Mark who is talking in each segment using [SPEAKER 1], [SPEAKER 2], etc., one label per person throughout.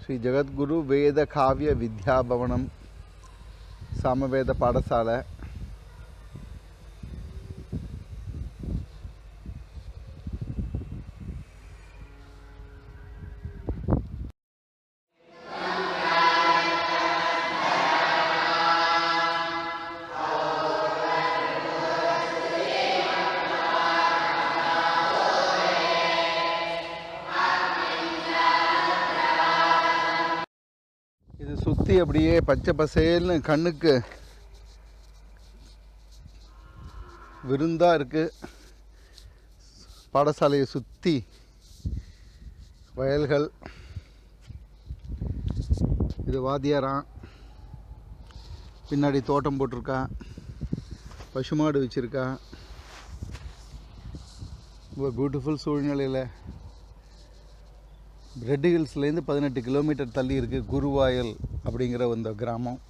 [SPEAKER 1] ಶ್ರೀ ಜಗದ್ಗುರು ವೇದ ಕಾವ್ಯ ವಿದ್ಯಾಭವನಂ ಸಾಮವೇದ ಪಾಠಶಾಲೆ. இது சுற்றி அப்படியே பச்சை பசேல்னு கண்ணுக்கு விருந்தாக இருக்குது. பாடசாலையை சுற்றி வயல்கள். இது வாத்தியாரான், பின்னாடி தோட்டம் போட்டிருக்கா, பசுமாடு வச்சுருக்கா. ரொம்ப பியூட்டிஃபுல் சூழ்நிலையில் ரெட் ஹில்ஸ்லேருந்து 18 கிலோமீட்டர் தள்ளி இருக்குது குருவாயல் அப்படிங்கிற அந்த கிராமம்.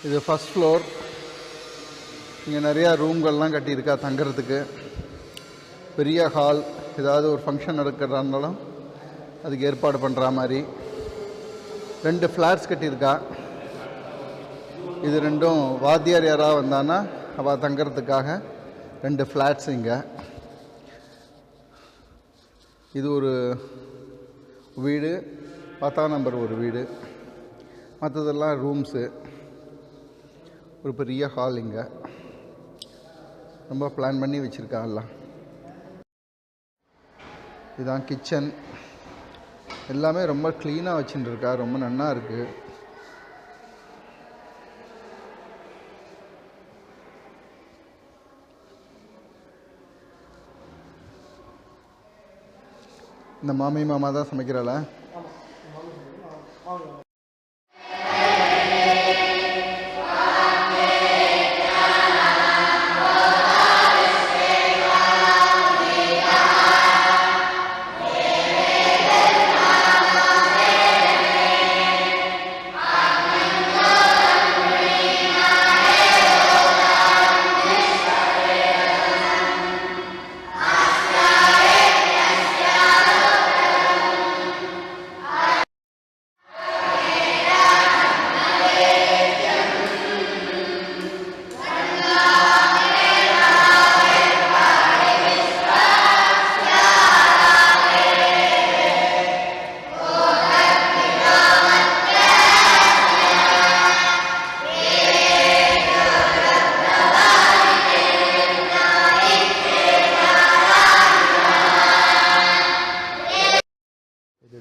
[SPEAKER 1] இது ஃபஸ்ட் ஃப்ளோர். இங்கே நிறையா ரூம்கள்லாம் கட்டியிருக்கா தங்கிறதுக்கு. பெரிய ஹால், ஏதாவது ஒரு ஃபங்க்ஷன் நடக்கிறதா இருந்தாலும் அதுக்கு ஏற்பாடு பண்ணுற மாதிரி 2 ஃப்ளாட்ஸ் கட்டியிருக்கா. இது ரெண்டும் வாத்தியார் யாராவது வந்தான்னா அவள் தங்கிறதுக்காக 2 ஃப்ளாட்ஸ் இங்கே. இது ஒரு வீடு, 10ஆம் நம்பர் ஒரு வீடு, மற்றதெல்லாம் ரூம்ஸு. ஒரு பெரிய ஹால் இங்கே ரொம்ப பிளான் பண்ணி வச்சுருக்காங்கலாம். இதுதான் கிச்சன். எல்லாமே ரொம்ப க்ளீனாக வச்சுட்டுருக்கா, ரொம்ப நன்னா இருக்குது. இந்த மாமி மாமா தான் சமைக்கிறாளா?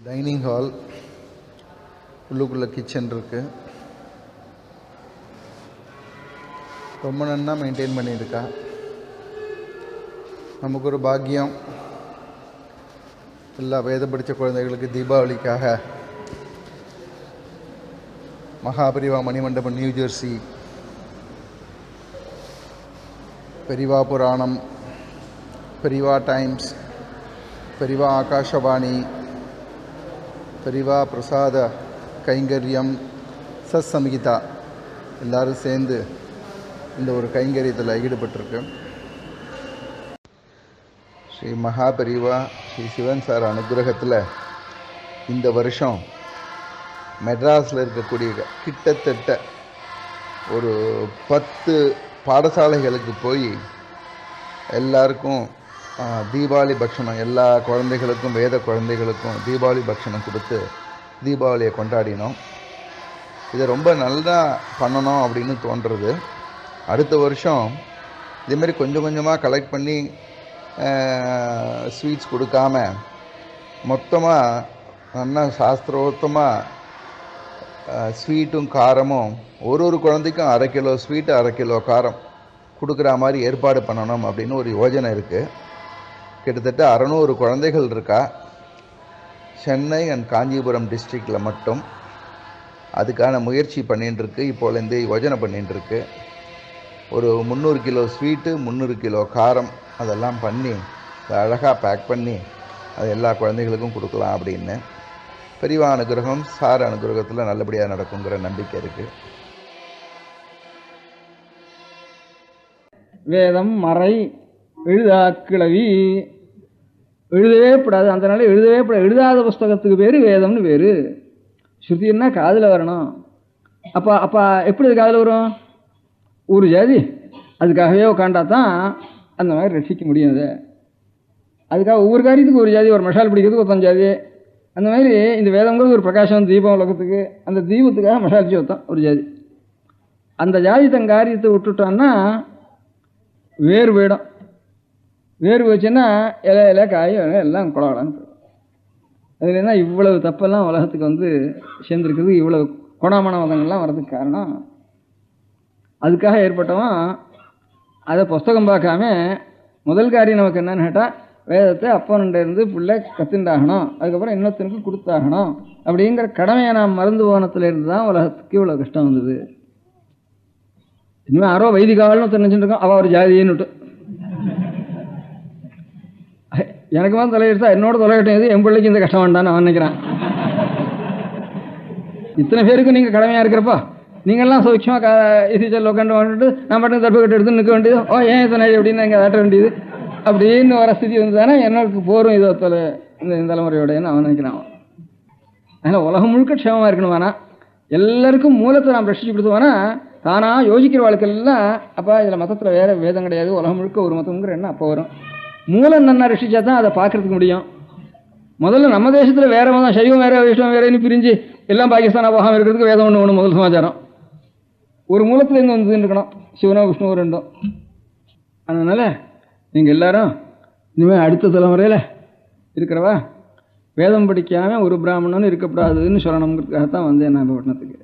[SPEAKER 1] டைனிங் ஹால், உள்ளுக்குள்ளே கிச்சன் இருக்குது. ரொம்ப நன்னா மெயின்டைன் பண்ணியிருக்கா. நமக்கு ஒரு பாக்கியம். எல்லா வேத படித்த குழந்தைகளுக்கு தீபாவளிக்காக மகாபரிவா மணிமண்டபம் நியூ ஜெர்சி, பெரிவா புராணம், பெரிவா டைம்ஸ், பெரிவா ஆகாஷவாணி, பெரிவா பிரசாத கைங்கரியம், சத்சம்ஹிதா எல்லோரும் சேர்ந்து இந்த ஒரு கைங்கரியத்தில் ஈடுபட்டிருக்கு. ஸ்ரீ மகாபரிவா ஸ்ரீ சிவன் சார் அனுகிரகத்தில் இந்த வருஷம் மெட்ராஸில் இருக்கக்கூடிய கிட்டத்தட்ட ஒரு 10 பாடசாலைகளுக்கு போய் எல்லாருக்கும் தீபாவளி பக்ஷணம், எல்லா குழந்தைகளுக்கும் வேத குழந்தைகளுக்கும் தீபாவளி பக்ஷணம் கொடுத்து தீபாவளியை கொண்டாடினோம். இதை ரொம்ப நல்லா பண்ணணும் அப்படின்னு தோன்றுறது. அடுத்த வருஷம் இதேமாரி கொஞ்சம் கொஞ்சமாக கலெக்ட் பண்ணி ஸ்வீட்ஸ் கொடுக்காம மொத்தமாக நல்லா சாஸ்திரோத்தமாக ஸ்வீட்டும் காரமும் ஒரு குழந்தைக்கும் 1/2 கிலோ ஸ்வீட்டு 1/2 கிலோ காரம் கொடுக்குற மாதிரி ஏற்பாடு பண்ணணும் அப்படின்னு ஒரு யோஜனை இருக்குது. கிட்டத்தட்ட 600 குழந்தைகள் இருக்கா. சென்னை அண்ட் காஞ்சிபுரம் டிஸ்ட்ரிக்டில் மட்டும் அதுக்கான முயற்சி பண்ணிட்டுருக்கு. இப்போலேருந்து யோஜனை பண்ணிட்டுருக்கு. ஒரு 300 கிலோ ஸ்வீட்டு, 300 கிலோ காரம் அதெல்லாம் பண்ணி அதை அழகாக பேக் பண்ணி அது எல்லா குழந்தைகளுக்கும் கொடுக்கலாம் அப்படின்னு. பெரியவா அனுகிரகம், சார் அனுகிரகத்தில் நல்லபடியாக நடக்குங்கிற நம்பிக்கை இருக்குது.
[SPEAKER 2] வேதம் மறை எழுதா கிளவி எழுதவே கூடாது. அந்த நாள் எழுதவே கூடாது. எழுதாத புஸ்தகத்துக்கு பேர் வேதம்னு பேர். ஸ்ருதின்னா காதில் வரணும். அப்போ எப்படி அது காதில் வரும்? ஒரு ஜாதி அதுக்காகவே உட்காண்டா தான் அந்த மாதிரி ரசிக்க முடியும். அது அதுக்காக ஒவ்வொரு காரியத்துக்கு ஒரு ஜாதி, ஒரு மசால் பிடிக்கிறதுக்கு ஒருத்தன் ஜாதி. அந்த மாதிரி இந்த வேதங்கிறது ஒரு பிரகாசம், தீபம் உலகத்துக்கு. அந்த தீபத்துக்காக மசாலிச்சு ஒருத்தன் ஒரு ஜாதி. அந்த ஜாதி தன் காரியத்தை விட்டுட்டான்னா வேறு போயிடும். வேறு போச்சுன்னா இலை காயும் எல்லாம் குளவலான்னு போயிடும். அதில் என்ன இவ்வளவு தப்பெல்லாம் உலகத்துக்கு சேர்ந்துருக்குது, இவ்வளவு கோணாமான மதங்கள்லாம் வர்றதுக்கு காரணம் அதுக்காக ஏற்பட்டவன் அதை புஸ்தகம் பார்க்காம முதல் காரியம் நமக்கு என்னன்னு கேட்டால் வேதத்தை அப்பனிருந்து பிள்ளை கற்றுண்டாகணும், அதுக்கப்புறம் இன்னொருத்தனுக்கு கொடுத்தாகணும் அப்படிங்கிற கடமையை நாம் மறந்து போனத்துலேருந்து தான் உலகத்துக்கு இவ்வளோ கஷ்டம் வந்தது. இனிமேல் யாரோ வைதிகாவல்னு நினச்சிட்டு இருக்கோம், அவள் ஒரு ஜாதியன்னுட்டு. எனக்கு மாதிரி தொலைகிட்டா என்னோட தொலைகட்டும் எது, என் பிள்ளைக்கு இந்த கஷ்டம் வேண்டான்னு அவன் நினைக்கிறான். இத்தனை பேருக்கு நீங்கள் கடமையாக இருக்கிறப்பா நீங்கள்லாம் சௌக்கியமாக இசைச்சல் உட்காந்து வந்துட்டு நான் பாட்டுக்கு தப்பு கட்டு எடுத்து நிற்க வேண்டியது. ஏன் இத்தனை அப்படின்னு நீங்கள் ஆட்ட வேண்டியது அப்படின்னு வர ஸ்திதி தானே எனக்கு போரும் இதோ இந்த தலைமுறையோடன்னு அவன் நினைக்கிறான். அதனால் உலகம் முழுக்க க்ஷேமமாக இருக்கணும். வேணா எல்லாருக்கும் மூலத்தை நாம் ரசிச்சு கொடுத்துவானா தானாக யோசிக்கிற வாழ்க்கையெல்லாம் அப்போ இதில் மதத்தில் வேறு வேதம் கிடையாது, உலகம் முழுக்க ஒரு மதங்கிற எண்ணம் அப்போ வரும். மூலம் நன்னா ரசிச்சா தான் அதை பார்க்கறதுக்கு முடியும். முதல்ல நம்ம தேசத்தில் வேறு மதம், சைவம் வேறு, வைஷ்ணவம் வேறேன்னு பிரிஞ்சு எல்லாம் பாகிஸ்தான் போகாமல் இருக்கிறதுக்கு வேதம் ஒன்று முதல் சமாச்சாரம். ஒரு மூலத்துலேருந்து வந்துன்னு இருக்கணும், சிவனோ விஷ்ணுவோ ரெண்டும். அதனால் நீங்கள் எல்லாரும் இனிமேல் அடுத்த தலைமுறையில் இருக்கிறவா வேதம் படிக்காமல் ஒரு பிராமணன் இருக்கக்கூடாதுன்னு சொல்லணுங்கிறதுக்காகத்தான் வந்தேன் நான் இப்போ பட்டணத்துக்கு.